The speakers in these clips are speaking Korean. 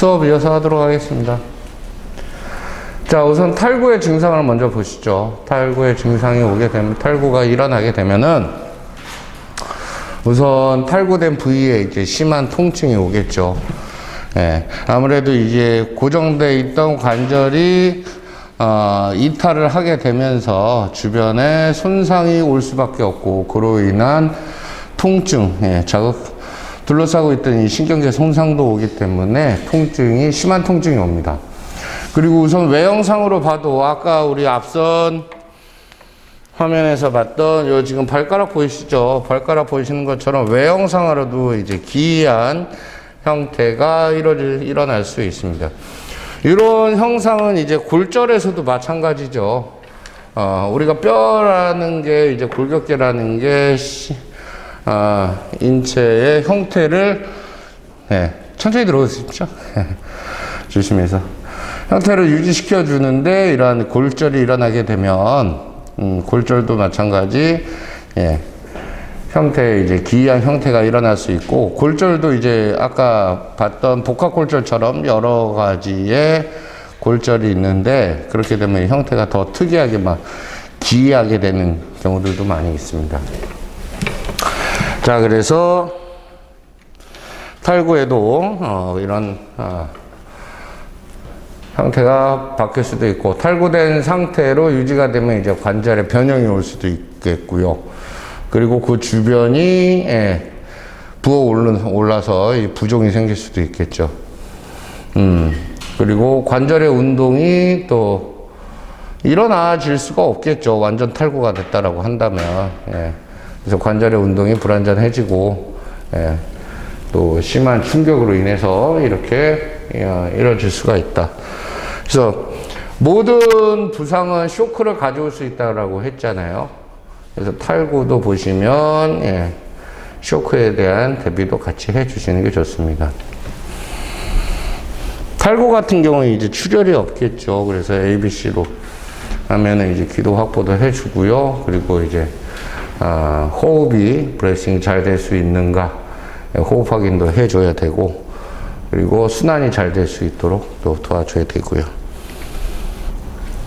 수업 이어서 하도록 하겠습니다. 자, 우선 탈구의 증상을 먼저 보시죠. 탈구의 증상이 오게 되면, 탈구가 일어나게 되면은, 우선 탈구된 부위에 이제 심한 통증이 오겠죠. 예, 아무래도 이제 고정되어 있던 관절이, 이탈을 하게 되면서 주변에 손상이 올 수밖에 없고, 그로 인한 통증, 둘러싸고 있던 이 신경계 손상도 오기 때문에 심한 통증이 옵니다. 그리고 우선 외형상으로 봐도 아까 우리 앞선 화면에서 봤던 요 지금 발가락 보이시죠? 발가락 보이시는 것처럼 외형상으로도 이제 기이한 형태가 일어날 수 있습니다. 이런 형상은 이제 골절에서도 마찬가지죠. 우리가 뼈라는 게 이제 골격계라는 게 인체의 형태를 천천히 들어오십시오. 조심해서 형태를 유지시켜 주는데 이러한 골절이 일어나게 되면 골절도 마찬가지 형태의 이제 기이한 형태가 일어날 수 있고, 골절도 이제 아까 봤던 복합골절처럼 여러 가지의 골절이 있는데, 그렇게 되면 형태가 더 특이하게 막 기이하게 되는 경우들도 많이 있습니다. 자, 그래서 탈구에도 이런 형태가 바뀔 수도 있고, 탈구된 상태로 유지가 되면 이제 관절에 변형이 올 수도 있겠고요. 그리고 그 주변이 부어 올라서 이 부종이 생길 수도 있겠죠. 그리고 관절의 운동이 또 일어나질 수가 없겠죠. 완전 탈구가 됐다라고 한다면. 그래서 관절의 운동이 불안전해지고, 또 심한 충격으로 인해서 이렇게 이루어질 수가 있다. 그래서 모든 부상은 쇼크를 가져올 수 있다라고 했잖아요. 그래서 탈구도 보시면 쇼크에 대한 대비도 같이 해주시는 게 좋습니다. 탈구 같은 경우에 이제 출혈이 없겠죠. 그래서 ABC로 하면은 이제 기도 확보도 해주고요. 그리고 이제 호흡이 브레싱 잘 될 수 있는가 호흡 확인도 해줘야 되고, 그리고 순환이 잘 될 수 있도록 또 도와줘야 되고요.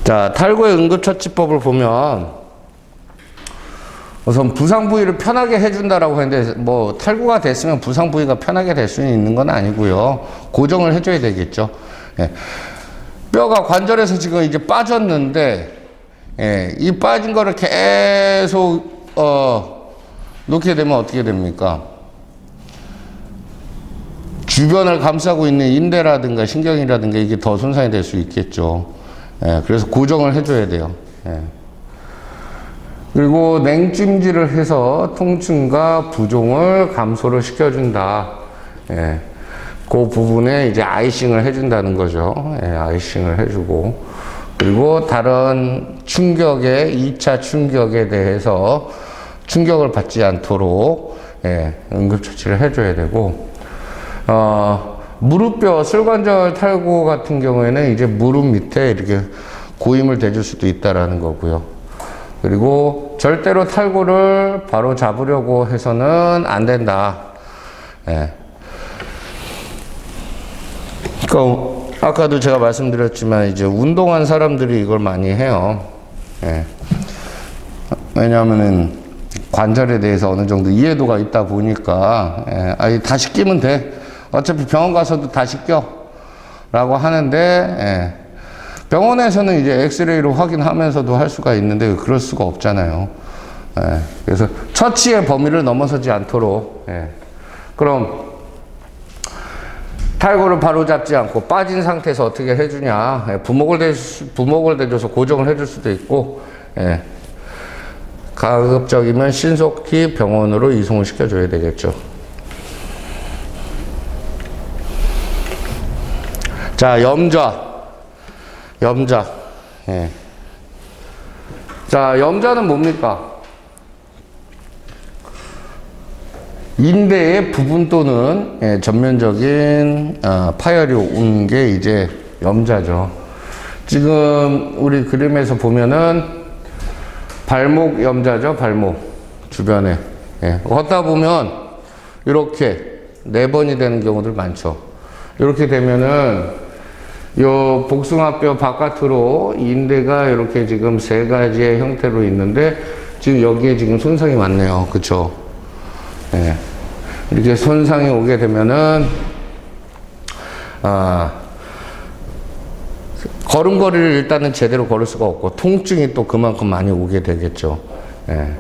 자, 탈구의 응급처치법을 보면 우선 부상 부위를 편하게 해준다라고 했는데, 뭐 탈구가 됐으면 부상 부위가 편하게 될 수는 있는 건 아니고요. 고정을 해줘야 되겠죠. 뼈가 관절에서 지금 이제 빠졌는데, 이 빠진 거를 계속 놓게 되면 어떻게 됩니까? 주변을 감싸고 있는 인대라든가 신경이라든가 이게 더 손상이 될 수 있겠죠. 그래서 고정을 해줘야 돼요. 그리고 냉찜질을 해서 통증과 부종을 감소를 시켜준다. 그 부분에 이제 아이싱을 해준다는 거죠. 아이싱을 해주고, 그리고 다른 충격에 2차 충격에 대해서 충격을 받지 않도록 응급처치를 해줘야 되고, 무릎뼈 슬관절 탈구 같은 경우에는 이제 무릎 밑에 이렇게 고임을 대줄 수도 있다라는 거고요. 그리고 절대로 탈구를 바로 잡으려고 해서는 안 된다. 그러니까 아까도 제가 말씀드렸지만 이제 운동한 사람들이 이걸 많이 해요. 왜냐하면은 관절에 대해서 어느 정도 이해도가 있다 보니까 다시 끼면 돼. 어차피 병원 가서도 다시 껴 라고 하는데, 병원에서는 이제 엑스레이로 확인하면서도 할 수가 있는데 그럴 수가 없잖아요. 그래서 처치의 범위를 넘어서지 않도록, 그럼 탈구를 바로 잡지 않고 빠진 상태에서 어떻게 해주냐, 부목을 대줘서 고정을 해줄 수도 있고, 가급적이면 신속히 병원으로 이송을 시켜줘야 되겠죠. 자, 염좌. 자, 염좌는 뭡니까? 인대의 부분 또는 전면적인 파열이 온 게 이제 염좌죠. 지금 우리 그림에서 보면은 발목 염좌죠. 발목 주변에 걷다 보면 이렇게 4번이 되는 경우들 많죠. 이렇게 되면은 요 복숭아뼈 바깥으로 인대가 이렇게 지금 세 가지의 형태로 있는데 지금 여기에 지금 손상이 많네요. 그쵸? 예. 이렇게 손상이 오게 되면은 걸음걸이를 일단은 제대로 걸을 수가 없고 통증이 또 그만큼 많이 오게 되겠죠. 예.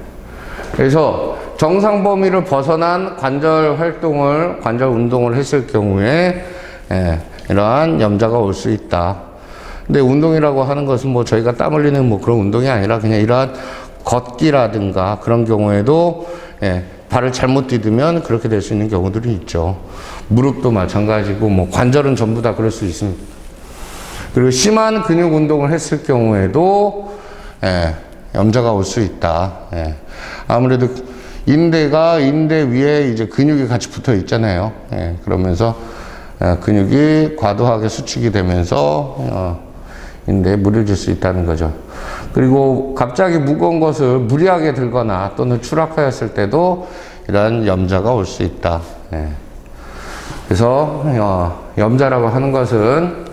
그래서 정상 범위를 벗어난 관절 활동을, 관절 운동을 했을 경우에 이러한 염자가 올 수 있다. 근데 운동이라고 하는 것은 뭐 저희가 땀 흘리는 뭐 그런 운동이 아니라 그냥 이러한 걷기라든가 그런 경우에도 발을 잘못 디디면 그렇게 될 수 있는 경우들이 있죠. 무릎도 마찬가지고 뭐 관절은 전부 다 그럴 수 있습니다. 그리고 심한 근육 운동을 했을 경우에도 염자가 올 수 있다. 아무래도 인대가 인대 위에 이제 근육이 같이 붙어 있잖아요. 그러면서 근육이 과도하게 수축이 되면서 인대에 무리를 줄 수 있다는 거죠. 그리고 갑자기 무거운 것을 무리하게 들거나 또는 추락하였을 때도 이런 염자가 올 수 있다. 그래서 염자라고 하는 것은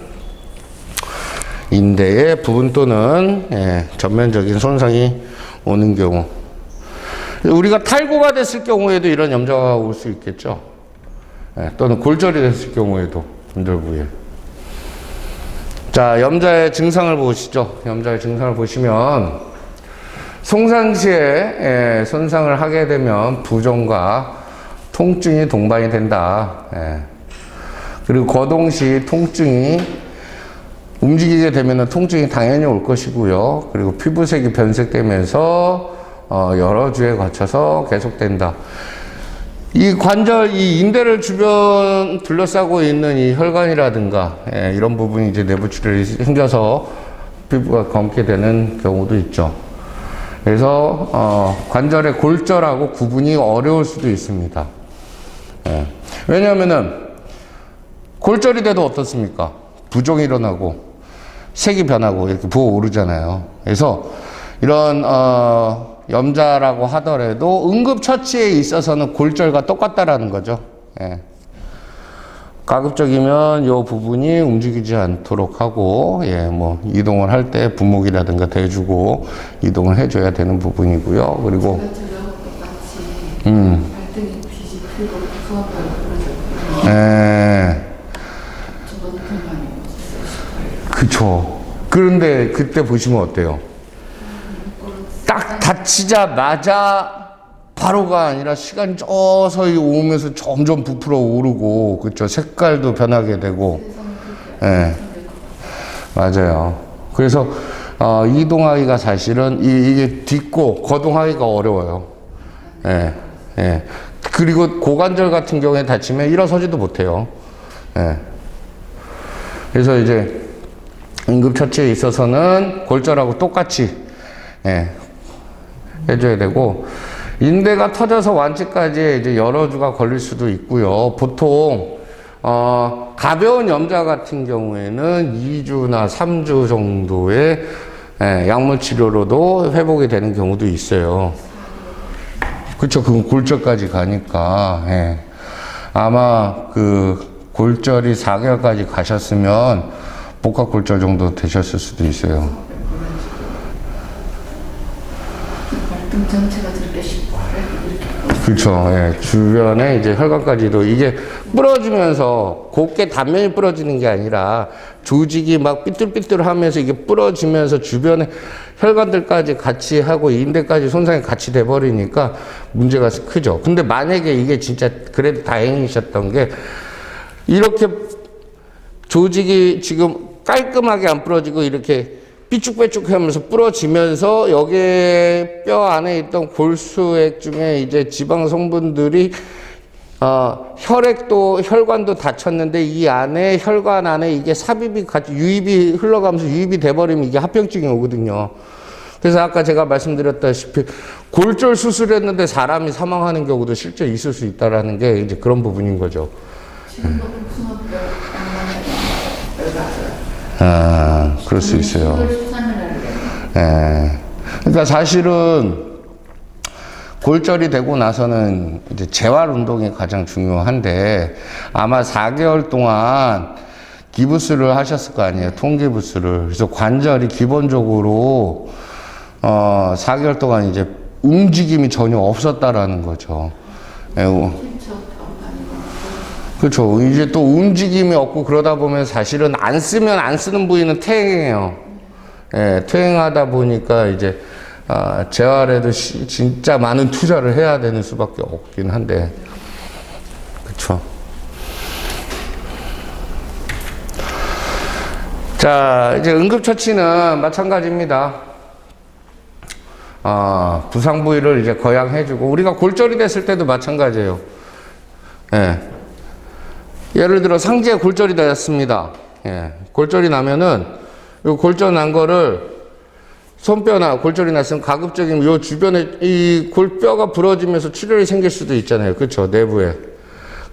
인대의 부분 또는 전면적인 손상이 오는 경우, 우리가 탈구가 됐을 경우에도 이런 염자가 올 수 있겠죠. 또는 골절이 됐을 경우에도 관절 부위에. 자, 염자의 증상을 보시죠. 염자의 증상을 보시면 송상시에 손상을 하게 되면 부종과 통증이 동반이 된다. 그리고 거동시 통증이 움직이게 되면 통증이 당연히 올 것이고요. 그리고 피부색이 변색되면서 여러 주에 걸쳐서 계속된다. 이 관절, 이 인대를 주변 둘러싸고 있는 이 혈관이라든가 이런 부분이 이제 내부 출혈이 생겨서 피부가 검게 되는 경우도 있죠. 그래서 관절의 골절하고 구분이 어려울 수도 있습니다. 왜냐하면은 골절이 돼도 어떻습니까? 부종이 일어나고 색이 변하고 이렇게 부어오르잖아요. 그래서 이런 염자라고 하더라도 응급처치에 있어서는 골절과 똑같다라는 거죠. 가급적이면 이 부분이 움직이지 않도록 하고, 뭐 이동을 할 때 분목이라든가 대주고 이동을 해줘야 되는 부분이고요. 그리고 발등이 뒤집히고 그쵸. 그런데 그때 보시면 어때요? 딱 다치자마자 바로가 아니라 시간이 서서히 오면서 점점 부풀어 오르고, 그쵸. 색깔도 변하게 되고. 맞아요. 그래서, 이동하기가 사실은 이게 딛고 거동하기가 어려워요. 그리고 고관절 같은 경우에 다치면 일어서지도 못해요. 그래서 이제 응급처치에 있어서는 골절하고 똑같이 해줘야 되고, 인대가 터져서 완치까지 이제 여러 주가 걸릴 수도 있고요. 보통 가벼운 염자 같은 경우에는 2주나 3주 정도의 약물 치료로도 회복이 되는 경우도 있어요. 그쵸. 그건 골절까지 가니까. 아마 그 골절이 4개월까지 가셨으면 복합골절 정도 되셨을 수도 있어요. 발등 전체가 저렇게 그렇죠. 주변에 이제 혈관까지도 이게 부러지면서 곱게 단면이 부러지는 게 아니라 조직이 막 삐뚤삐뚤하면서 이게 부러지면서 주변에 혈관들까지 같이 하고 인대까지 손상이 같이 돼 버리니까 문제가 크죠. 근데 만약에 이게 진짜 그래도 다행이셨던 게 이렇게 조직이 지금 깔끔하게 안 부러지고 이렇게 삐쭉빼쭉 하면서 부러지면서 여기에 뼈 안에 있던 골수액 중에 이제 지방 성분들이 혈액도 혈관도 닫혔는데 이 안에 혈관 안에 이게 삽입이 같이 유입이 흘러가면서 유입이 돼버리면 이게 합병증이 오거든요. 그래서 아까 제가 말씀드렸다시피 골절 수술했는데 사람이 사망하는 경우도 실제 있을 수 있다라는 게 이제 그런 부분인 거죠. 그럴 수 있어요. 그러니까 사실은 골절이 되고 나서는 이제 재활 운동이 가장 중요한데 아마 4개월 동안 기부스를 하셨을 거 아니에요. 통기부스를. 그래서 관절이 기본적으로 4개월 동안 이제 움직임이 전혀 없었다라는 거죠. 예, 그렇죠. 이제 또 움직임이 없고 그러다 보면 사실은 안 쓰면 안 쓰는 부위는 퇴행해요. 예, 퇴행하다 보니까 이제 재활에도 진짜 많은 투자를 해야 되는 수밖에 없긴 한데, 그렇죠. 자, 이제 응급처치는 마찬가지입니다. 부상 부위를 이제 거양해주고, 우리가 골절이 됐을 때도 마찬가지예요. 예. 예를 들어 상지에 골절이 되었습니다. 예. 골절이 나면은, 이 골절 난 거를 손뼈나 골절이 났으면 가급적이면 요 주변에 이 골뼈가 부러지면서 출혈이 생길 수도 있잖아요. 그렇죠. 내부에.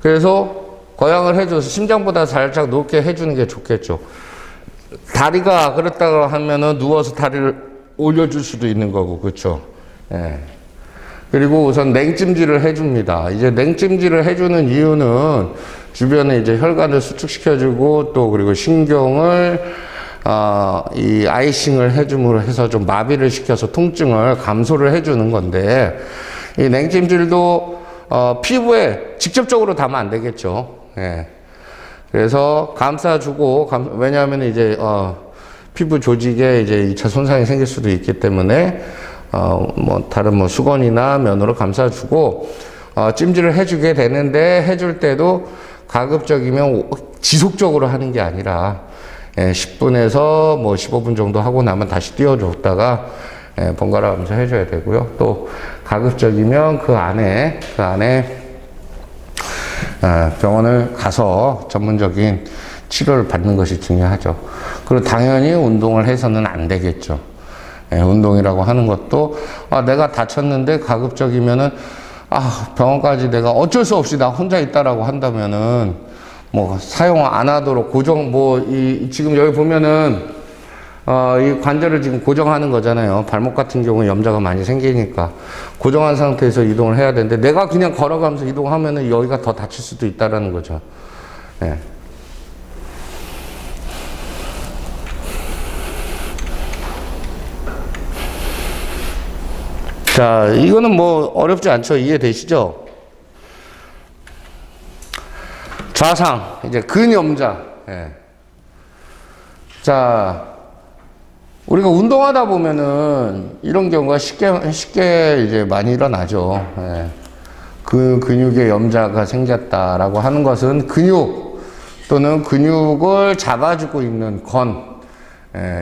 그래서 거양을 해줘서 심장보다 살짝 높게 해주는 게 좋겠죠. 다리가 그렇다고 하면은 누워서 다리를 올려줄 수도 있는 거고, 그렇죠. 예. 그리고 우선 냉찜질을 해줍니다. 이제 냉찜질을 해주는 이유는 주변에 이제 혈관을 수축시켜주고 또 그리고 신경을 이 아이싱을 해줌으로 해서 좀 마비를 시켜서 통증을 감소를 해주는 건데, 이 냉찜질도 피부에 직접적으로 닿으면 안 되겠죠. 예. 그래서 감싸주고, 왜냐하면 이제 피부 조직에 이제 2차 손상이 생길 수도 있기 때문에 뭐 다른 뭐 수건이나 면으로 감싸주고 찜질을 해주게 되는데, 해줄 때도 가급적이면 지속적으로 하는 게 아니라 10분에서 뭐 15분 정도 하고 나면 다시 띄워줬다가 번갈아 가면서 해줘야 되고요. 또 가급적이면 그 안에 병원을 가서 전문적인 치료를 받는 것이 중요하죠. 그리고 당연히 운동을 해서는 안 되겠죠. 운동이라고 하는 것도 내가 다쳤는데 가급적이면은 병원까지 내가 어쩔 수 없이 나 혼자 있다라고 한다면은 뭐 사용 안 하도록 고정 지금 여기 보면은 이 관절을 지금 고정하는 거잖아요. 발목 같은 경우는 염자가 많이 생기니까 고정한 상태에서 이동을 해야 되는데 내가 그냥 걸어가면서 이동하면은 여기가 더 다칠 수도 있다라는 거죠. 네. 자, 이거는 뭐 어렵지 않죠. 이해되시죠? 좌상, 이제 근염자. 예. 자, 우리가 운동하다 보면은 이런 경우가 쉽게 이제 많이 일어나죠. 예. 그 근육에 염자가 생겼다라고 하는 것은 근육 또는 근육을 잡아주고 있는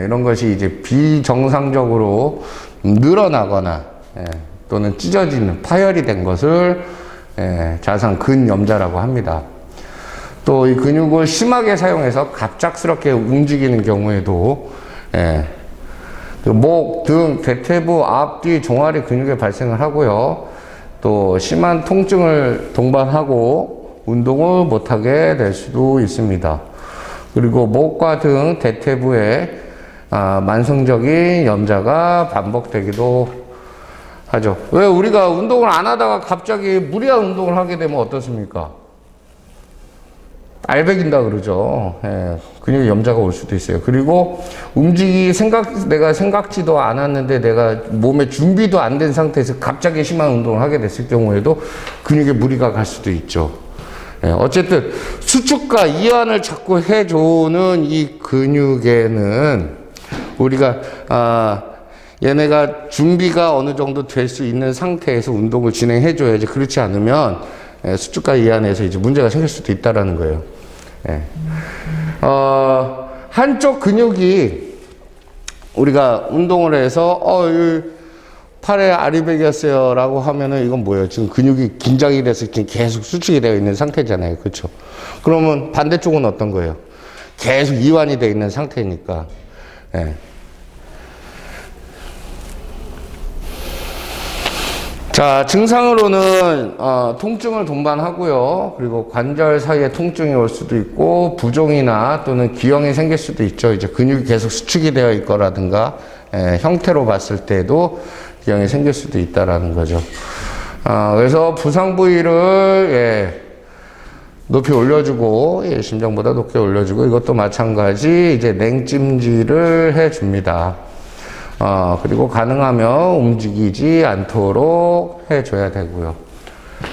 이런 것이 이제 비정상적으로 늘어나거나 또는 찢어지는 파열이 된 것을 좌상 근염자라고 합니다. 또 이 근육을 심하게 사용해서 갑작스럽게 움직이는 경우에도 목, 등, 대퇴부, 앞뒤, 종아리 근육에 발생을 하고요. 또 심한 통증을 동반하고 운동을 못하게 될 수도 있습니다. 그리고 목과 등, 대퇴부에 만성적인 염자가 반복되기도 하죠. 왜 우리가 운동을 안 하다가 갑자기 무리한 운동을 하게 되면 어떻습니까? 알배긴다 그러죠. 근육에 염자가 올 수도 있어요. 그리고 내가 생각지도 않았는데 내가 몸에 준비도 안 된 상태에서 갑자기 심한 운동을 하게 됐을 경우에도 근육에 무리가 갈 수도 있죠. 어쨌든 수축과 이완을 자꾸 해주는 이 근육에는 우리가 얘네가 준비가 어느 정도 될 수 있는 상태에서 운동을 진행해줘야지. 그렇지 않으면 수축과 이완에서 이제 문제가 생길 수도 있다라는 거예요. 한쪽 근육이 우리가 운동을 해서 팔에 아리백이었어요 라고 하면은 이건 뭐예요? 지금 근육이 긴장이 돼서 지금 계속 수축이 되어 있는 상태잖아요. 그렇죠? 그러면 반대쪽은 어떤 거예요? 계속 이완이 되어 있는 상태니까. 자, 증상으로는 통증을 동반하고요. 그리고 관절 사이에 통증이 올 수도 있고 부종이나 또는 기형이 생길 수도 있죠. 이제 근육이 계속 수축이 되어 있거라든가 형태로 봤을 때도 기형이 생길 수도 있다라는 거죠. 그래서 부상 부위를, 예, 높이 올려주고, 예, 심장보다 높게 올려주고, 이것도 마찬가지, 이제 냉찜질을 해줍니다. 그리고 가능하면 움직이지 않도록 해줘야 되고요.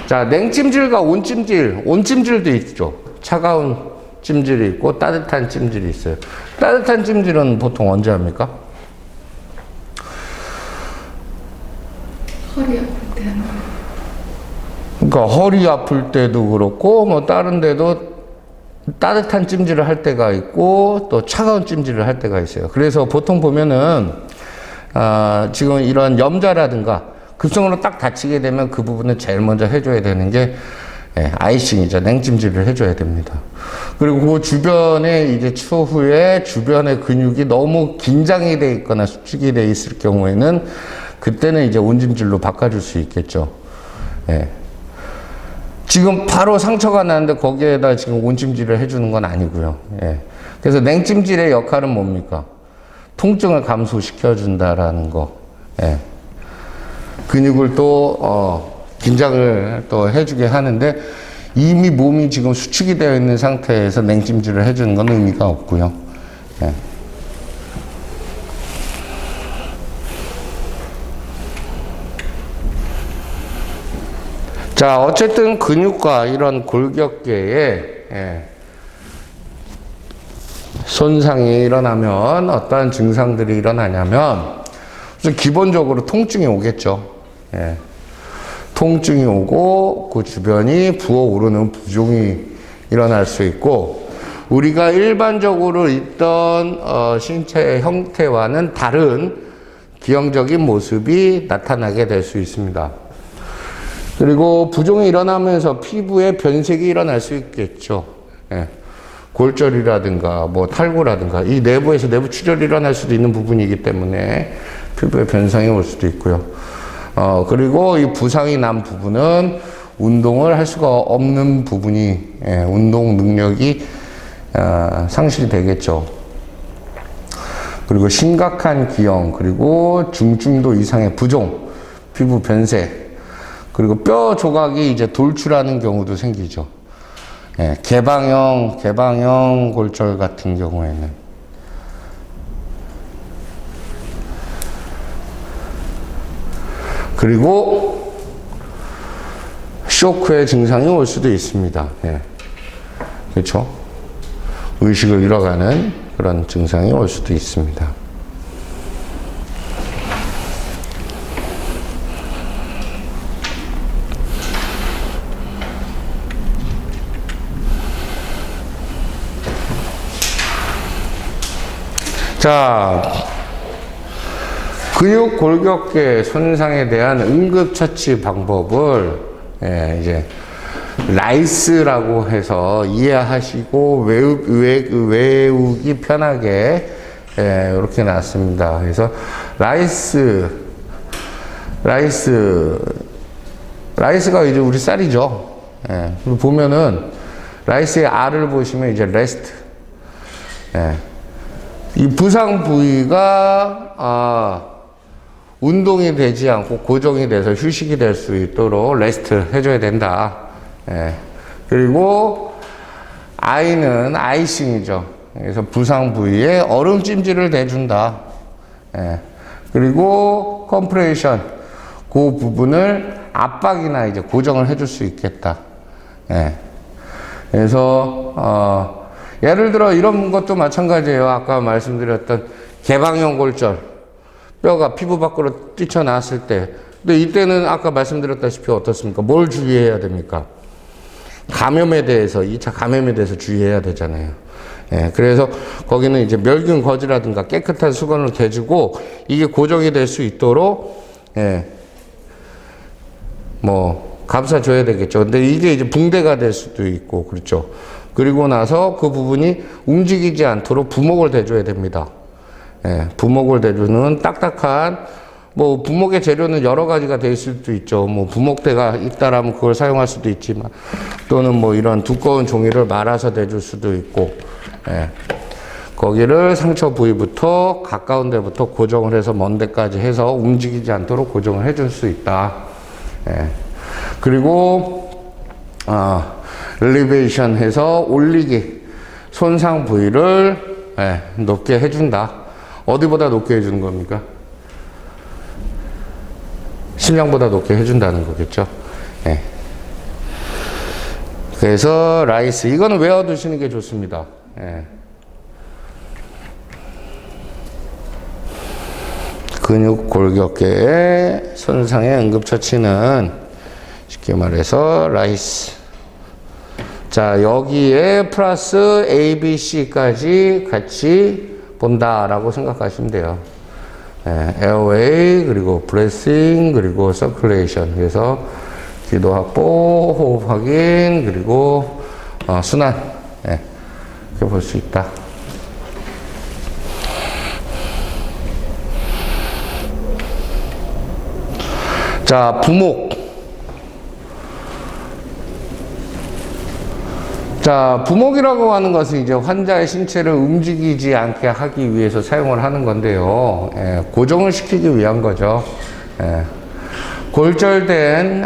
자, 냉찜질과 온찜질도 있죠. 차가운 찜질이 있고, 따뜻한 찜질이 있어요. 따뜻한 찜질은 보통 언제 합니까? 허리 아플 때 하는 거. 그러니까 허리 아플 때도 그렇고 뭐 다른 데도 따뜻한 찜질을 할 때가 있고 또 차가운 찜질을 할 때가 있어요. 그래서 보통 보면은 지금 이런 염자라든가 급성으로 딱 다치게 되면 그 부분을 제일 먼저 해줘야 되는 게, 예, 아이싱이죠. 냉찜질을 해줘야 됩니다. 그리고 그 주변에 이제 추후에 주변의 근육이 너무 긴장이 돼 있거나 수축이 돼 있을 경우에는 그때는 이제 온찜질로 바꿔줄 수 있겠죠. 예. 지금 바로 상처가 났는데 거기에다 지금 온찜질을 해주는 건 아니고요. 예. 그래서 냉찜질의 역할은 뭡니까? 통증을 감소시켜준다라는 거. 예. 근육을 또, 긴장을 또 해주게 하는데 이미 몸이 지금 수축이 되어 있는 상태에서 냉찜질을 해주는 건 의미가 없고요. 예. 자, 어쨌든 근육과 이런 골격계에, 예, 손상이 일어나면 어떠한 증상들이 일어나냐면 우선 기본적으로 통증이 오겠죠. 예. 통증이 오고 그 주변이 부어오르는 부종이 일어날 수 있고 우리가 일반적으로 있던 신체 형태와는 다른 기형적인 모습이 나타나게 될 수 있습니다. 그리고 부종이 일어나면서 피부에 변색이 일어날 수 있겠죠. 예. 골절이라든가 뭐 탈구라든가 이 내부에서 내부 출혈이 일어날 수도 있는 부분이기 때문에 피부에 변상이 올 수도 있고요. 그리고 이 부상이 난 부분은 운동을 할 수가 없는 부분이, 예, 운동 능력이 상실이 되겠죠. 그리고 심각한 기형, 그리고 중증도 이상의 부종, 피부 변색, 그리고 뼈 조각이 이제 돌출하는 경우도 생기죠. 예, 개방형 골절 같은 경우에는. 그리고 쇼크의 증상이 올 수도 있습니다. 예. 그렇죠? 의식을 잃어가는 그런 증상이 올 수도 있습니다. 자, 근육 골격계 손상에 대한 응급처치 방법을, 예, 이제 라이스라고 해서 이해하시고 외우기 편하게, 예, 이렇게 놨습니다. 그래서 라이스가 이제 우리 쌀이죠. 예, 그리고 보면은 라이스의 R을 보시면 이제 레스트. 예. 이 부상 부위가 운동이 되지 않고 고정이 돼서 휴식이 될 수 있도록 레스트 해줘야 된다. 예. 그리고 I는 아이싱이죠. 그래서 부상 부위에 얼음 찜질을 대준다. 예. 그리고 컴프레이션, 그 부분을 압박이나 이제 고정을 해줄 수 있겠다. 예. 그래서 예를 들어 이런 것도 마찬가지예요. 아까 말씀드렸던 개방형 골절, 뼈가 피부 밖으로 뛰쳐나왔을 때. 근데 이때는 아까 말씀드렸다시피 어떻습니까? 뭘 주의해야 됩니까? 감염에 대해서, 2차 감염에 대해서 주의해야 되잖아요. 예, 그래서 거기는 이제 멸균 거즈라든가 깨끗한 수건을 대주고 이게 고정이 될 수 있도록, 예, 뭐 감싸줘야 되겠죠. 근데 이게 이제 붕대가 될 수도 있고, 그렇죠. 그리고 나서 그 부분이 움직이지 않도록 부목을 대줘야 됩니다. 예, 부목을 대주는 딱딱한, 뭐 부목의 재료는 여러 가지가 될 수도 있죠. 뭐 부목대가 있다라면 그걸 사용할 수도 있지만, 또는 뭐 이런 두꺼운 종이를 말아서 대줄 수도 있고, 예, 거기를 상처 부위부터 가까운 데부터 고정을 해서 먼 데까지 해서 움직이지 않도록 고정을 해줄 수 있다. 예. 그리고 엘리베이션 해서 올리기, 손상 부위를 높게 해준다. 어디보다 높게 해주는 겁니까? 심장보다 높게 해준다는 거겠죠. 예. 그래서 라이스, 이거는 외워두시는 게 좋습니다. 예. 근육 골격계의 손상의 응급처치는 쉽게 말해서 라이스. 자, 여기에 플러스 A, B, C까지 같이 본다라고 생각하시면 돼요. 에어웨이, 그리고 브레싱, 그리고 서큘레이션. 그래서 기도 확보, 호흡 확인, 그리고 순환. 이렇게 볼 수 있다. 자, 부목. 자, 부목이라고 하는 것은 이제 환자의 신체를 움직이지 않게 하기 위해서 사용을 하는 건데요. 고정을 시키기 위한 거죠. 골절된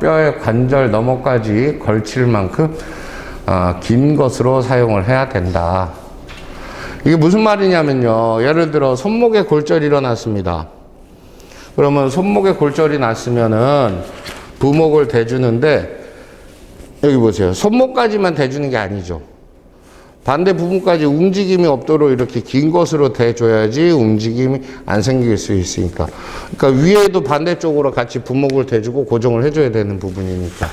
뼈의 관절 너머까지 걸칠 만큼 긴 것으로 사용을 해야 된다. 이게 무슨 말이냐면요. 예를 들어 손목에 골절이 일어났습니다. 그러면 손목에 골절이 났으면은 부목을 대주는데, 여기 보세요. 손목까지만 대주는 게 아니죠. 반대 부분까지 움직임이 없도록 이렇게 긴 것으로 대줘야지 움직임이 안 생길 수 있으니까. 그러니까 위에도 반대쪽으로 같이 부목을 대주고 고정을 해줘야 되는 부분이니까.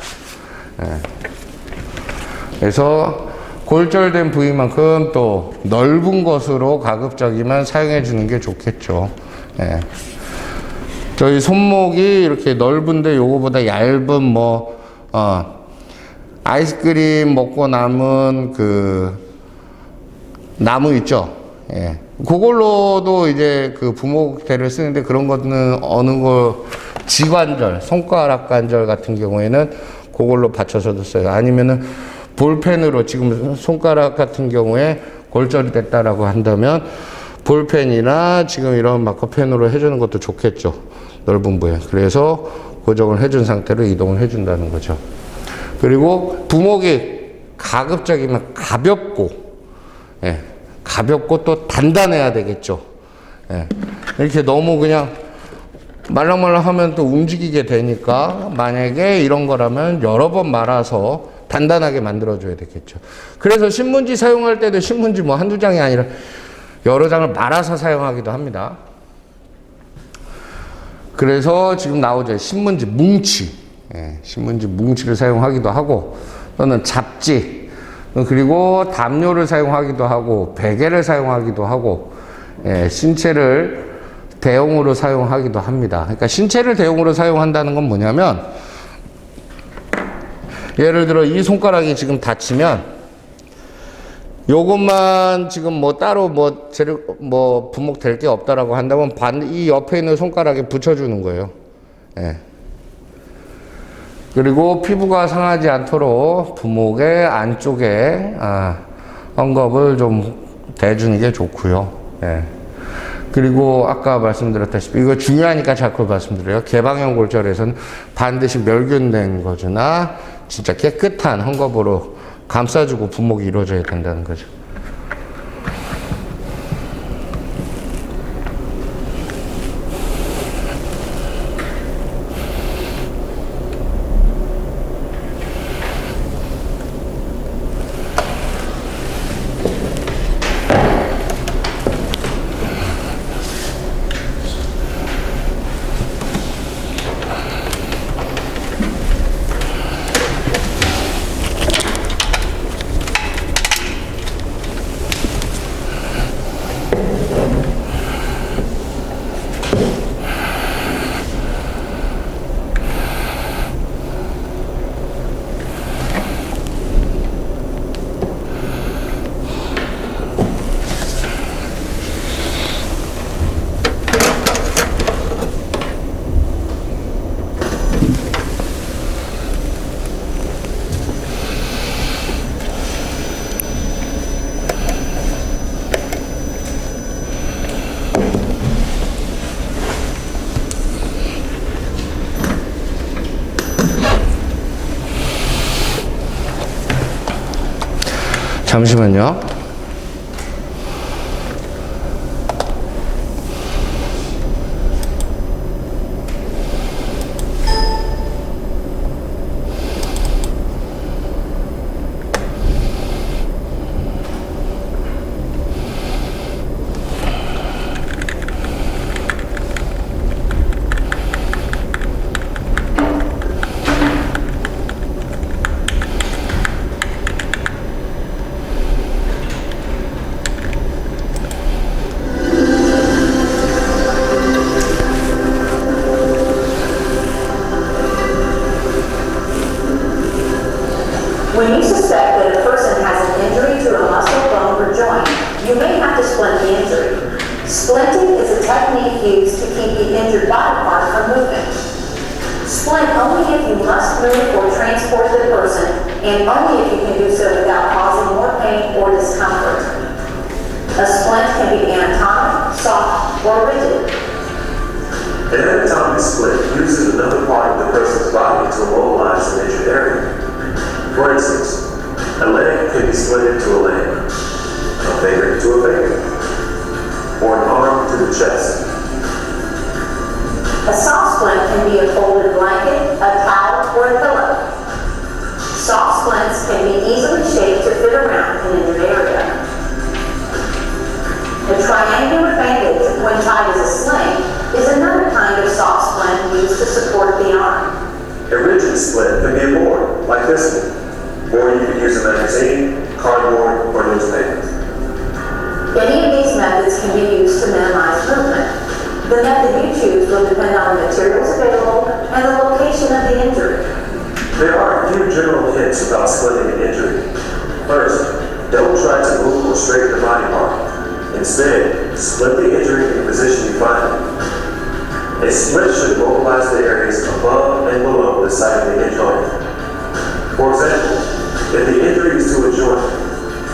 그래서 골절된 부위만큼 또 넓은 것으로 가급적이면 사용해 주는 게 좋겠죠. 저희 손목이 이렇게 넓은데 요거보다 얇은 아이스크림 먹고 남은 그 나무 있죠. 그걸로도 이제 그 부목대를 쓰는데, 그런 것은 어느 거 지관절, 손가락 관절 같은 경우에는 그걸로 받쳐서도 써요. 아니면은 볼펜으로, 지금 손가락 같은 경우에 골절이 됐다라고 한다면 볼펜이나 지금 이런 마커펜으로 해주는 것도 좋겠죠. 넓은 부에. 그래서 고정을 해준 상태로 이동을 해준다는 거죠. 그리고 부목이 가급적이면 가볍고, 가볍고 또 단단해야 되겠죠. 이렇게 너무 그냥 말랑말랑 하면 또 움직이게 되니까, 만약에 이런 거라면 여러 번 말아서 단단하게 만들어줘야 되겠죠. 그래서 신문지 사용할 때도 신문지 한두 장이 아니라 여러 장을 말아서 사용하기도 합니다. 그래서 지금 나오죠. 신문지 뭉치. 신문지 뭉치를 사용하기도 하고, 또는 잡지, 그리고 담요를 사용하기도 하고, 베개를 사용하기도 하고, 신체를 대용으로 사용하기도 합니다. 그러니까 신체를 대용으로 사용한다는 건 뭐냐면, 예를 들어 이 손가락이 지금 다치면 요것만 지금 따로 부목 될 게 없다라고 한다면 이 옆에 있는 손가락에 붙여주는 거예요. 그리고 피부가 상하지 않도록 부목의 안쪽에 헝겊을 좀 대주는 게 좋고요. 그리고 아까 말씀드렸다시피, 이거 중요하니까 자꾸 말씀드려요. 개방형 골절에서는 반드시 멸균된 거즈나 진짜 깨끗한 헝겊으로 감싸주고 부목이 이루어져야 된다는 거죠. 잠시만요. When you suspect that a person has an injury to a muscle, bone, or joint, you may have to splint the injury. Splinting is a technique used to keep the injured body part from moving. Splint only if you must move or transport the person, and only if you can do so without causing more pain or discomfort. A splint can be anatomic, soft, or rigid. An anatomic splint uses another part of the person's body to immobilize an injured area. For instance, a leg can be split into a leg, a finger to a finger, or an arm to the chest. A soft splint can be a folded blanket, a towel, or a pillow. Soft splints can be easily shaped to fit around an injured area. A triangular bandage, when tied as a sling, is another kind of soft splint used to support the arm. A rigid splint can be a board, like this one, or you can use a magazine, cardboard, or newspaper. Any of these methods can be used to minimize movement. The method you choose will depend on the materials available and the location of the injury. There are a few general hints about splitting an injury. First, don't try to move or straighten the body part. Instead, split the injury in the position you find it. A split should mobilize the areas above and below the site of the injury joint. For example, if the injury is to a joint,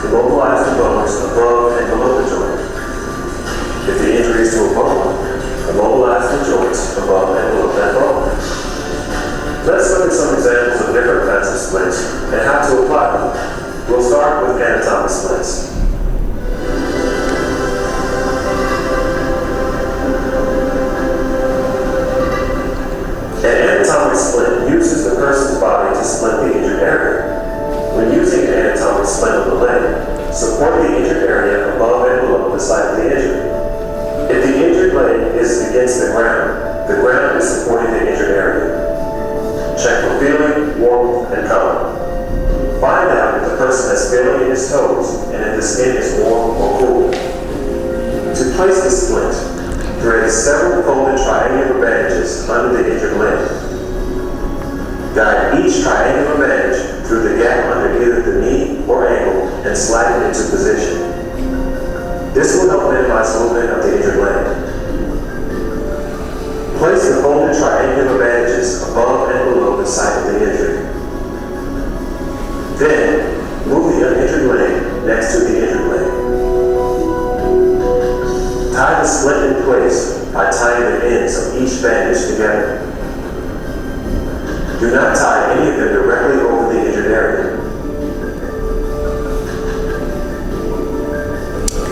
immobilize the bones above and below the joint. If the injury is to a bone, immobilize the joints above and below that bone. Let's look at some examples of different kinds of splits and how to apply them. We'll start with anatomic splits. An anatomic split uses the person's body to split the injured area. When using an anatomic splint of the leg, support the injured area above and below the site of the injury. If the injured leg is against the ground is supporting the injured area. Check for feeling, warmth, and color. Find out if the person has feeling in his toes and if the skin is warm or cool. To place the splint, thread several folded triangular bandages under the injured leg. Guide each triangular bandage through the gap under either the knee or ankle and slide it into position. This will help minimize movement of the injured leg. Place the folded triangular bandages above and below the site of the injury. Then, move the uninjured leg next to the injured leg. Tie the split in place by tying the ends of each bandage together. Do not tie any of them directly over the injured area.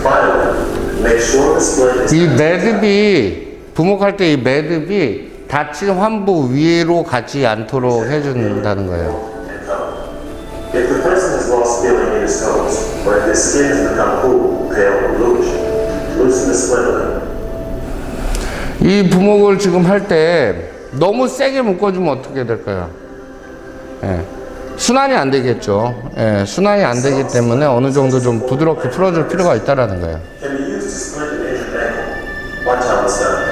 Finally, make sure the split is 이 매듭이 부목할 때 이 매듭이 다친 환부 위로 가지 않도록 해준다는 거예요. If the person has lost feeling in his toes, or if his skin has become cool, pale, or bluish, loosen the split a little. 이 부목을 지금 할 때 너무 세게 묶어주면 어떻게 될까요? 예, 순환이 안 되겠죠. 예, 순환이 안 되기 때문에 어느 정도 좀 부드럽게 풀어줄 필요가 있다라는 거예요. Can be used to splint an injured ankle. Watch how it's done.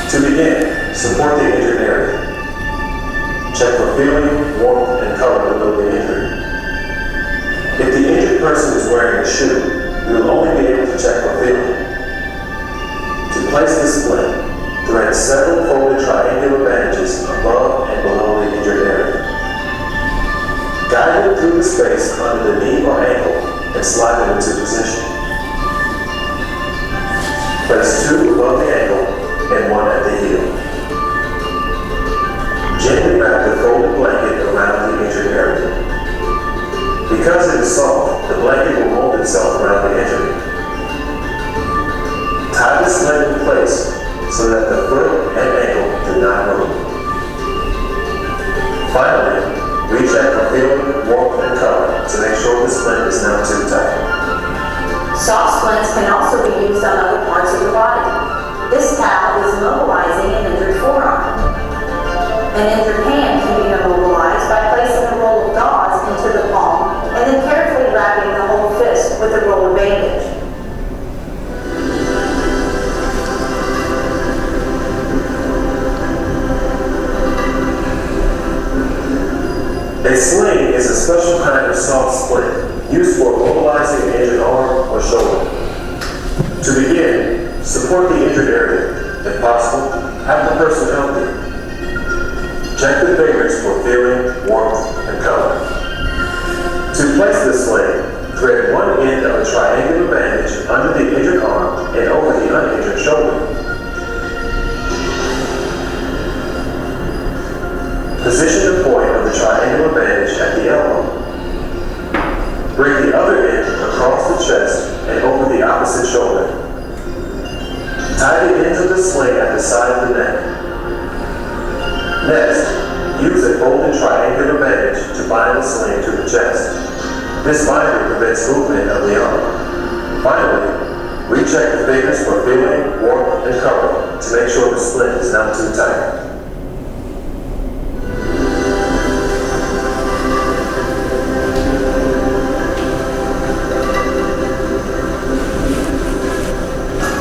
To begin, support the injured area. Check for feeling, warmth, and color below the injury. If the injured person is wearing a shoe, we will only be able to check for feeling. To place the splint, thread several folded triangular bandages above and below the injured area. Guide it through the space under the knee or ankle and slide them into position. Place two above the ankle and one at the heel. Gently wrap the folded blanket around the injured area. Because it is soft, the blanket will mold itself around the injury. Tie the splint in place so that the foot and ankle do not move. Finally, recheck for feeling, warmth, and color to make sure the splint is not too tight. Soft splints can also be used on other parts of the body. This towel is immobilizing an injured forearm. An injured hand can be immobilized by placing a roll of gauze into the palm and then carefully wrapping the whole fist with a roll of bandage. A sling is a special kind of soft splint used for mobilizing an injured arm or shoulder. To begin, support the injured area. If possible, have the person help you. Check the fingers for feeling, warmth, and color. To place the sling, thread one end of a triangular bandage under the injured arm and over the uninjured shoulder. Position the point of the triangular bandage at the elbow. Bring the other end across the chest and over the opposite shoulder. Tie the ends of the sling at the side of the neck. Next, use a folded triangular bandage to bind the sling to the chest. This binding prevents movement of the arm. Finally, recheck the fingers for feeling, warmth, and color to make sure the splint is not too tight.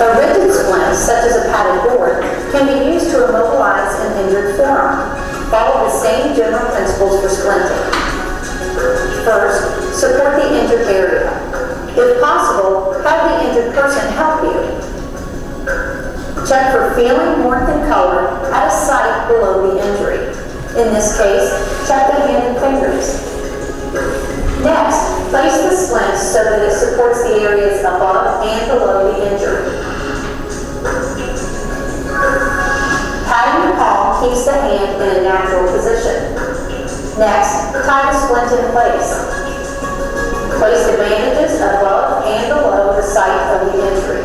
A rigid splint, such as a padded board, can be used to immobilize an injured forearm. Follow the same general principles for splinting. First, support the injured area. If possible, have the injured person help you. Check for feeling, warmth, and color at a site below the injury. In this case, check the hand and fingers. Next, place the splint so that it supports the areas above and below the injury. Patting the palm keeps the hand in a natural position. Next, tie the splint in place. Place the bandages above and below the site of the injury.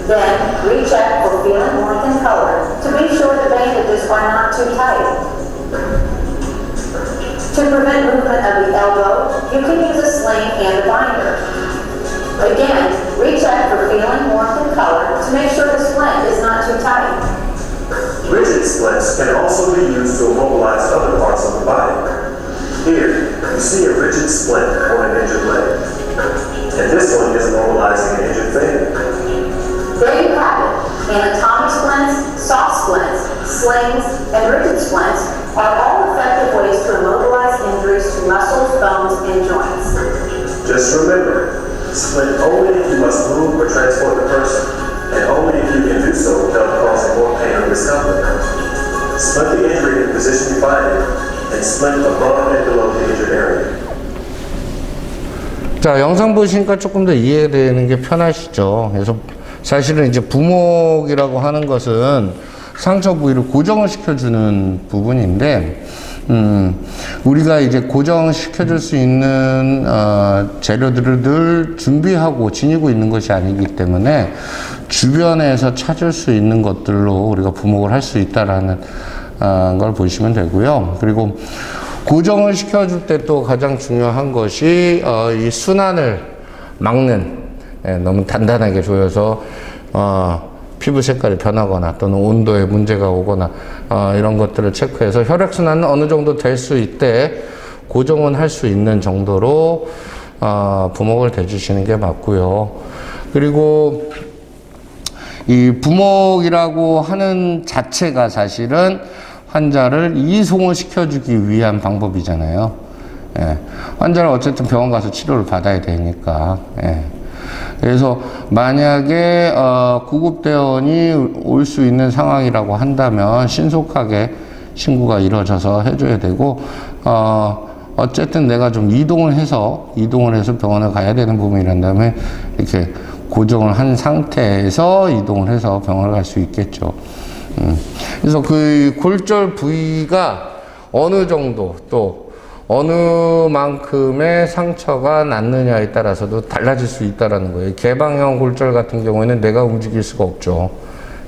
Then, recheck for feeling, warmth, and color to be sure the bandages are not too tight. To prevent movement of the elbow, you can use a sling and a binder. Again, recheck for feeling, warmth, and color to make sure the splint is not too tight. Rigid splints can also be used to immobilize other parts of the body. Here, you see a rigid splint on an injured leg. And this one is immobilizing an injured finger. There you have it. Anatomic splints, soft splints, slings, and rigid splints are all effective ways to immobilize injuries to muscles, bones, and joints. Just remember, splint only if you must move or transport the person, and only if you can do so without causing more pain or discomfort. Splint the injury in the position you find it, and splint above and below the injured area. 자, 영상 보시니까 조금 더 이해되는 게 편하시죠. 그래서 사실은 이제 부목이라고 하는 것은 상처 부위를 고정을 시켜주는 부분인데, 우리가 이제 고정시켜줄 수 있는 재료들을 늘 준비하고 지니고 있는 것이 아니기 때문에 주변에서 찾을 수 있는 것들로 우리가 부목을 할 수 있다라는 걸 보시면 되고요. 그리고 고정을 시켜줄 때 또 가장 중요한 것이 이 순환을 막는, 너무 단단하게 조여서 피부 색깔이 변하거나 또는 온도에 문제가 오거나 이런 것들을 체크해서 혈액순환은 어느 정도 될 수 있대 고정은 할 수 있는 정도로 부목을 대주시는 게 맞고요. 그리고 이 부목이라고 하는 자체가 사실은 환자를 이송을 시켜주기 위한 방법이잖아요. 예. 환자는 어쨌든 병원 가서 치료를 받아야 되니까. 예. 그래서 만약에 구급대원이 올 수 있는 상황이라고 한다면 신속하게 신고가 이루어져서 해줘야 되고, 어쨌든 내가 좀 이동을 해서 병원을 가야 되는 부분이란 다음에 이렇게 고정을 한 상태에서 이동을 해서 병원을 갈 수 있겠죠. 그래서 그 골절 부위가 어느 정도 또 어느 만큼의 상처가 났느냐에 따라서도 달라질 수 있다라는 거예요. 개방형 골절 같은 경우에는 내가 움직일 수가 없죠.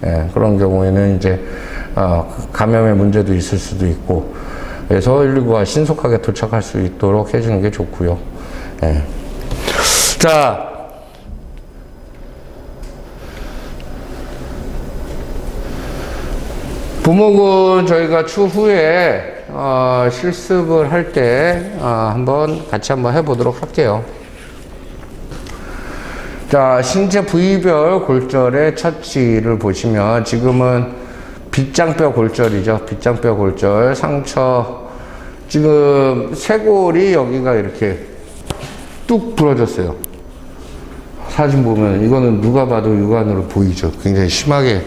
예, 그런 경우에는 이제 감염의 문제도 있을 수도 있고, 그래서 119가 신속하게 도착할 수 있도록 해주는 게 좋고요. 예. 자, 부목은 저희가 추후에 실습을 할 때 같이 한번 해보도록 할게요. 자, 신체 부위별 골절의 처치를 보시면 지금은 빗장뼈 골절이죠. 빗장뼈 골절 상처. 지금 쇄골이 여기가 이렇게 뚝 부러졌어요. 사진 보면 이거는 누가 봐도 육안으로 보이죠. 굉장히 심하게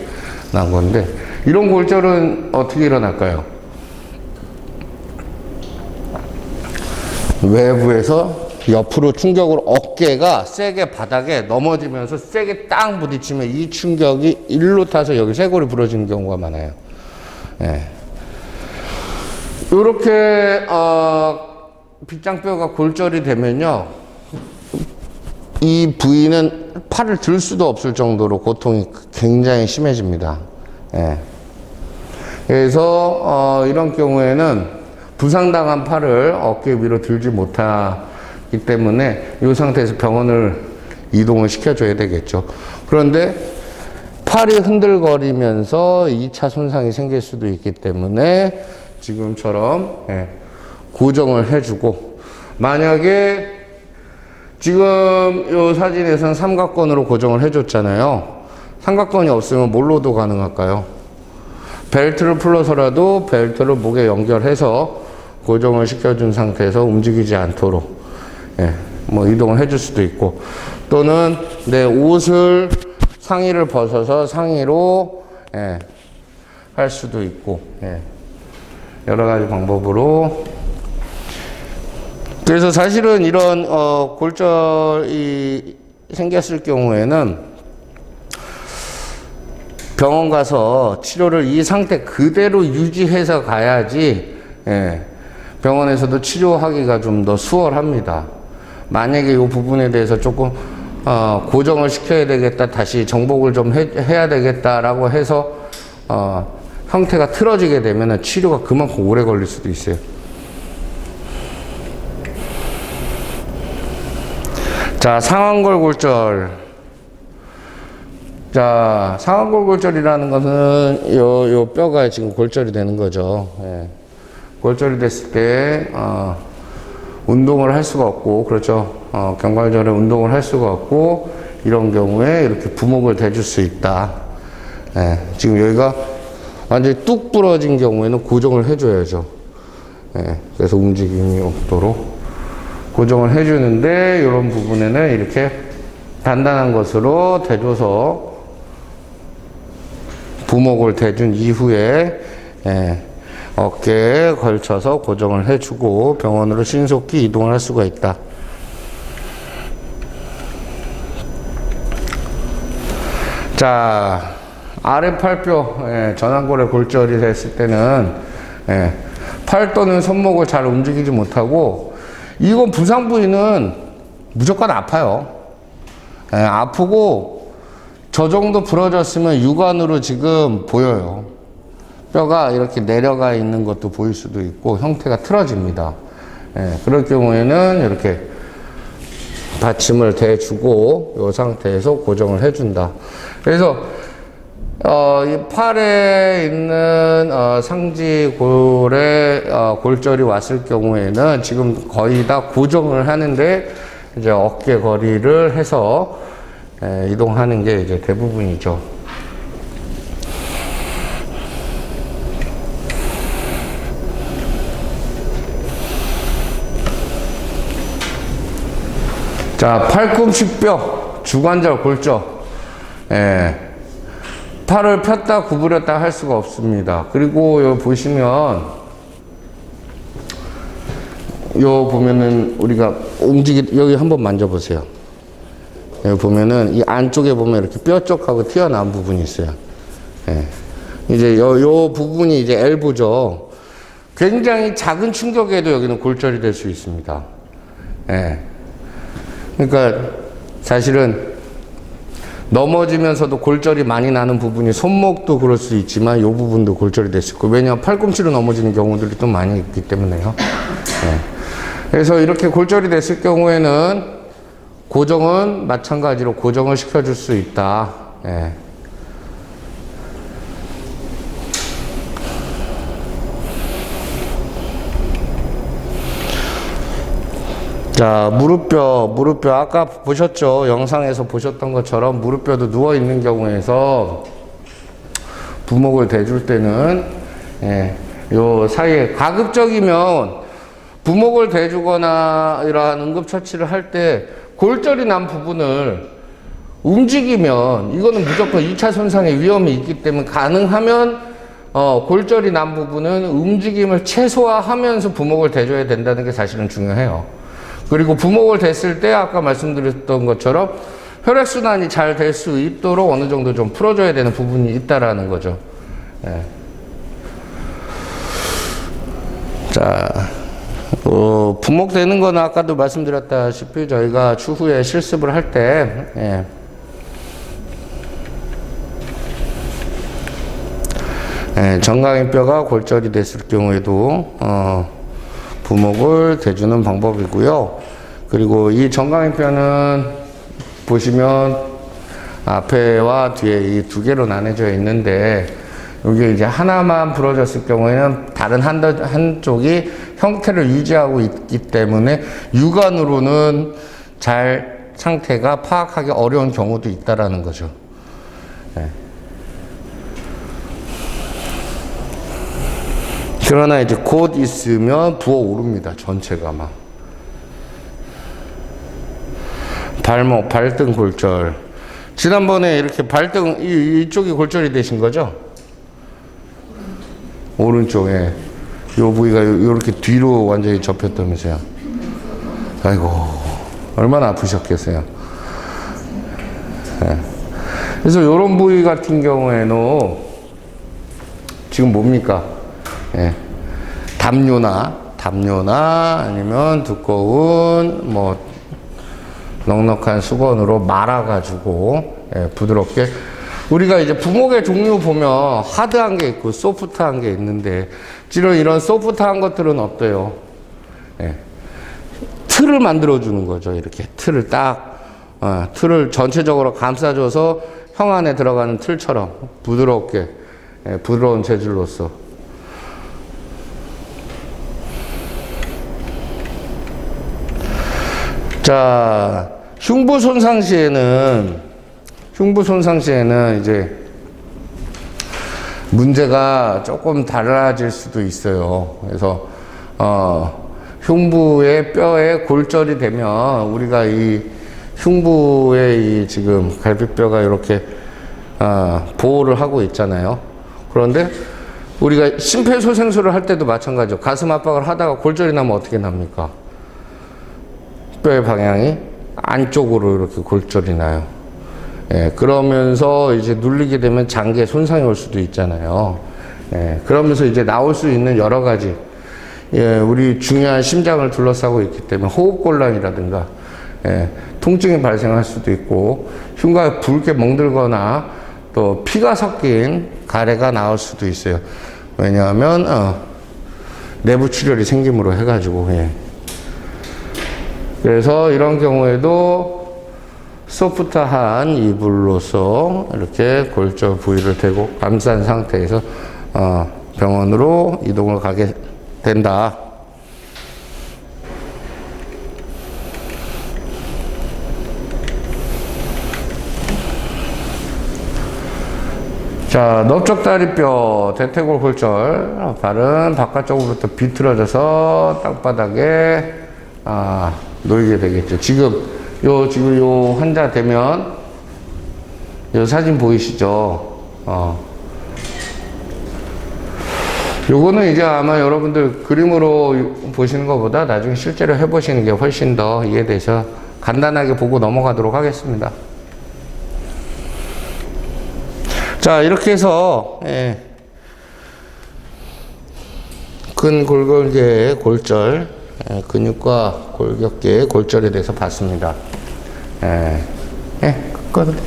난 건데, 이런 골절은 어떻게 일어날까요? 외부에서 옆으로 충격으로 어깨가 세게 바닥에 넘어지면서 세게 딱 부딪히면 이 충격이 일로 타서 여기 쇄골이 부러지는 경우가 많아요. 예. 이렇게 빗장뼈가 골절이 되면요, 이 부위는 팔을 들 수도 없을 정도로 고통이 굉장히 심해집니다. 예. 그래서 이런 경우에는 부상당한 팔을 어깨 위로 들지 못하기 때문에 이 상태에서 병원을 이동을 시켜줘야 되겠죠. 그런데 팔이 흔들거리면서 2차 손상이 생길 수도 있기 때문에 지금처럼 고정을 해주고, 만약에 지금 이 사진에서는 삼각건으로 고정을 해줬잖아요. 삼각건이 없으면 뭘로도 가능할까요? 벨트를 풀러서라도 벨트를 목에 연결해서 고정을 시켜준 상태에서 움직이지 않도록 뭐 이동을 해줄 수도 있고, 또는 내 옷을 상의를 벗어서 상의로 할 수도 있고, 여러 가지 방법으로. 그래서 사실은 이런 골절이 생겼을 경우에는 병원 가서 치료를 이 상태 그대로 유지해서 가야지 병원에서도 치료하기가 좀 더 수월합니다. 만약에 이 부분에 대해서 조금 고정을 시켜야 되겠다, 다시 정복을 좀 해야 되겠다라고 해서 형태가 틀어지게 되면 치료가 그만큼 오래 걸릴 수도 있어요. 자, 상완골 골절. 자, 상완골 골절이라는 것은 요 뼈가 지금 골절이 되는 거죠. 골절이 됐을 때 운동을 할 수가 없고, 그렇죠. 경관절에 운동을 할 수가 없고, 이런 경우에 이렇게 부목을 대줄 수 있다. 지금 여기가 완전히 뚝 부러진 경우에는 고정을 해줘야죠. 그래서 움직임이 없도록 고정을 해주는데, 이런 부분에는 이렇게 단단한 것으로 대줘서 부목을 대준 이후에 어깨에 걸쳐서 고정을 해주고 병원으로 신속히 이동을 할 수가 있다. 자, 아래팔뼈 전완골에 골절이 됐을 때는 팔 또는 손목을 잘 움직이지 못하고, 이건 부상 부위는 무조건 아파요. 아프고 저 정도 부러졌으면 육안으로 지금 보여요. 뼈가 이렇게 내려가 있는 것도 보일 수도 있고 형태가 틀어집니다. 그럴 경우에는 이렇게 받침을 대주고 이 상태에서 고정을 해준다. 그래서 이 팔에 있는 상지골에 골절이 왔을 경우에는 지금 거의 다 고정을 하는데, 이제 어깨 거리를 해서 이동하는 게 이제 대부분이죠. 자, 팔꿈치뼈, 주관절 골절. 팔을 폈다 구부렸다 할 수가 없습니다. 그리고 여기 보시면, 요 보면은 우리가 여기 한번 만져보세요. 여기 보면은 이 안쪽에 보면 이렇게 뼈쪽하고 튀어나온 부분이 있어요. 이제 요 부분이 이제 엘보죠. 굉장히 작은 충격에도 여기는 골절이 될 수 있습니다. 예. 그러니까 사실은 넘어지면서도 골절이 많이 나는 부분이 손목도 그럴 수 있지만 이 부분도 골절이 될 수 있고, 왜냐하면 팔꿈치로 넘어지는 경우들이 또 많이 있기 때문에요. 예. 그래서 이렇게 골절이 됐을 경우에는 고정은 마찬가지로 고정을 시켜줄 수 있다. 예. 자, 무릎뼈 아까 보셨죠? 영상에서 보셨던 것처럼 무릎뼈도 누워 있는 경우에서 부목을 대줄 때는 요 사이에 가급적이면 부목을 대주거나 이러한 응급처치를 할 때 골절이 난 부분을 움직이면 이거는 무조건 2차 손상의 위험이 있기 때문에 가능하면 골절이 난 부분은 움직임을 최소화하면서 부목을 대줘야 된다는 게 사실은 중요해요. 그리고 부목을 댔을 때 아까 말씀드렸던 것처럼 혈액순환이 잘 될 수 있도록 어느 정도 좀 풀어줘야 되는 부분이 있다라는 거죠. 예. 자, 부목되는 거는 아까도 말씀드렸다시피 저희가 추후에 실습을 할 때, 정강이뼈가 골절이 됐을 경우에도, 부목을 대주는 방법이고요. 그리고 이 정강이뼈는 보시면 앞에와 뒤에 이 두 개로 나눠져 있는데, 여기 이제 하나만 부러졌을 경우에는 다른 한쪽이 형태를 유지하고 있기 때문에 육안으로는 잘 상태가 파악하기 어려운 경우도 있다라는 거죠. 네. 그러나 이제 곧 있으면 부어오릅니다. 전체가 막. 발목, 발등 골절. 지난번에 이렇게 발등, 이쪽이 골절이 되신 거죠? 오른쪽에. 요 부위가 이렇게 뒤로 완전히 접혔다면서요. 아이고, 얼마나 아프셨겠어요. 네. 그래서 요런 부위 같은 경우에는 지금 뭡니까? 예. 담요나 아니면 두꺼운 뭐 넉넉한 수건으로 말아가지고 부드럽게, 우리가 이제 부목의 종류 보면 하드한 게 있고 소프트한 게 있는데, 이런 소프트한 것들은 어때요? 틀을 만들어주는 거죠. 이렇게 틀을 틀을 전체적으로 감싸줘서 형 안에 들어가는 틀처럼 부드럽게, 부드러운 재질로서. 자, 흉부 손상 시에는 이제 문제가 조금 달라질 수도 있어요. 그래서 흉부의 뼈에 골절이 되면 우리가 이 흉부의 이 지금 갈비뼈가 이렇게 보호를 하고 있잖아요. 그런데 우리가 심폐소생술을 할 때도 마찬가지죠. 가슴 압박을 하다가 골절이 나면 어떻게 납니까? 뼈의 방향이 안쪽으로 이렇게 골절이 나요. 그러면서 이제 눌리게 되면 장기에 손상이 올 수도 있잖아요. 그러면서 이제 나올 수 있는 여러 가지, 우리 중요한 심장을 둘러싸고 있기 때문에 호흡곤란이라든가, 통증이 발생할 수도 있고, 흉곽에 붉게 멍들거나 또 피가 섞인 가래가 나올 수도 있어요. 왜냐하면, 내부 출혈이 생김으로 해가지고, 그래서 이런 경우에도 소프트한 이불로서 이렇게 골절 부위를 대고 감싼 상태에서 병원으로 이동을 가게 된다. 자, 넓적다리뼈, 대퇴골 골절. 발은 바깥쪽으로부터 비틀어져서 땅바닥에 놓이게 되겠죠. 지금 요 환자 되면 요 사진 보이시죠? 요거는 이제 아마 여러분들 그림으로 보시는 것보다 나중에 실제로 해보시는 게 훨씬 더 이해돼서 간단하게 보고 넘어가도록 하겠습니다. 자, 이렇게 해서 근골격계의 골절, 근육과 골격계의 골절에 대해서 봤습니다. 끝.